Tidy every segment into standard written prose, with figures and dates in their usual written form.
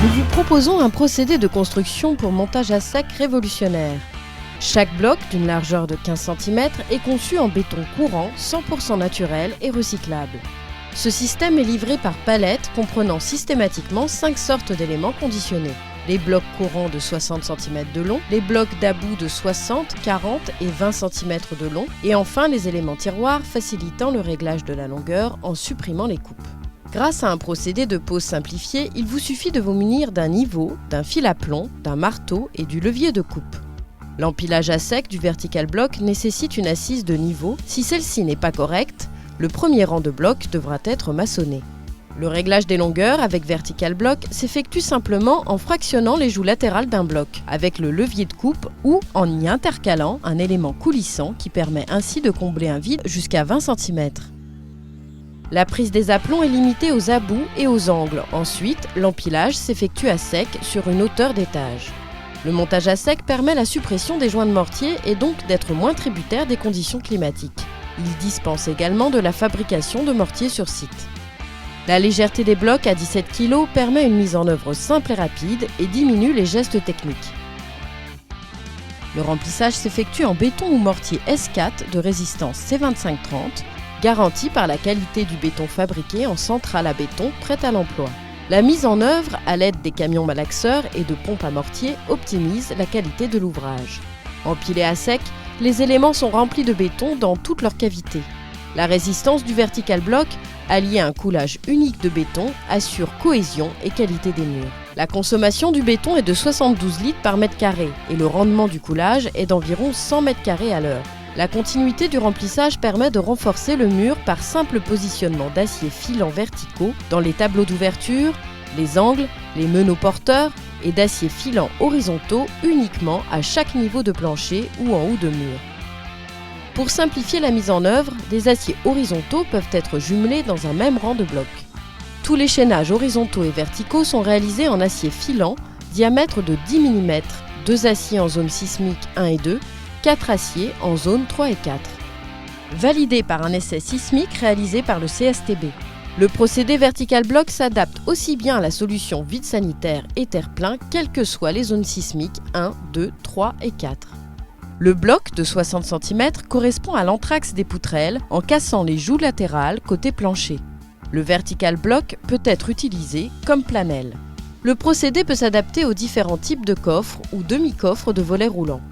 Nous vous proposons un procédé de construction pour montage à sec révolutionnaire. Chaque bloc d'une largeur de 15 cm est conçu en béton courant, 100% naturel et recyclable. Ce système est livré par palette comprenant systématiquement 5 sortes d'éléments conditionnés. Les blocs courants de 60 cm de long, les blocs d'about de 60, 40 et 20 cm de long, et enfin les éléments tiroirs facilitant le réglage de la longueur en supprimant les coupes. Grâce à un procédé de pose simplifié, il vous suffit de vous munir d'un niveau, d'un fil à plomb, d'un marteau et du levier de coupe. L'empilage à sec du vertical block nécessite une assise de niveau. Si celle-ci n'est pas correcte, le premier rang de blocs devra être maçonné. Le réglage des longueurs avec vertical block s'effectue simplement en fractionnant les joues latérales d'un bloc avec le levier de coupe ou en y intercalant un élément coulissant qui permet ainsi de combler un vide jusqu'à 20 cm. La prise des aplombs est limitée aux abouts et aux angles. Ensuite, l'empilage s'effectue à sec sur une hauteur d'étage. Le montage à sec permet la suppression des joints de mortier et donc d'être moins tributaire des conditions climatiques. Il dispense également de la fabrication de mortier sur site. La légèreté des blocs à 17 kg permet une mise en œuvre simple et rapide et diminue les gestes techniques. Le remplissage s'effectue en béton ou mortier S4 de résistance C25-30, garanti par la qualité du béton fabriqué en centrale à béton prête à l'emploi. La mise en œuvre à l'aide des camions malaxeurs et de pompes à mortier optimise la qualité de l'ouvrage. Empilés à sec, les éléments sont remplis de béton dans toutes leurs cavités. La résistance du vertical block, alliée à un coulage unique de béton, assure cohésion et qualité des murs. La consommation du béton est de 72 litres par mètre carré et le rendement du coulage est d'environ 100 mètres carrés à l'heure. La continuité du remplissage permet de renforcer le mur par simple positionnement d'acier filants verticaux dans les tableaux d'ouverture, les angles, les meneaux porteurs et d'acier filants horizontaux uniquement à chaque niveau de plancher ou en haut de mur. Pour simplifier la mise en œuvre, des aciers horizontaux peuvent être jumelés dans un même rang de blocs. Tous les chaînages horizontaux et verticaux sont réalisés en acier filant, diamètre de 10 mm, 2 aciers en zone sismique 1 et 2, 4 aciers en zone 3 et 4. Validé par un essai sismique réalisé par le CSTB. Le procédé vertical block s'adapte aussi bien à la solution vide sanitaire et terre-plein, quelles que soient les zones sismiques 1, 2, 3 et 4. Le bloc de 60 cm correspond à l'anthrax des poutrelles en cassant les joues latérales côté plancher. Le vertical block peut être utilisé comme planelle. Le procédé peut s'adapter aux différents types de coffres ou demi-coffres de volets roulants.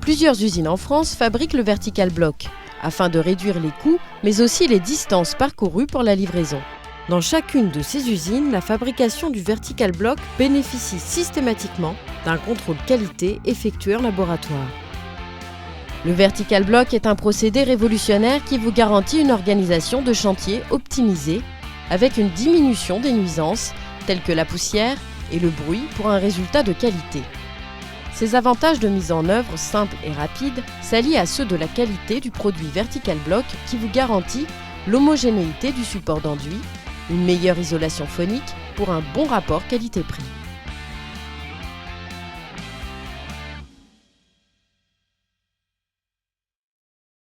Plusieurs usines en France fabriquent le vertical block, afin de réduire les coûts, mais aussi les distances parcourues pour la livraison. Dans chacune de ces usines, la fabrication du vertical block bénéficie systématiquement d'un contrôle qualité effectué en laboratoire. Le vertical block est un procédé révolutionnaire qui vous garantit une organisation de chantier optimisée, avec une diminution des nuisances, telles que la poussière et le bruit, pour un résultat de qualité. Ces avantages de mise en œuvre simple et rapide s'allient à ceux de la qualité du produit vertical block qui vous garantit l'homogénéité du support d'enduit, une meilleure isolation phonique pour un bon rapport qualité-prix.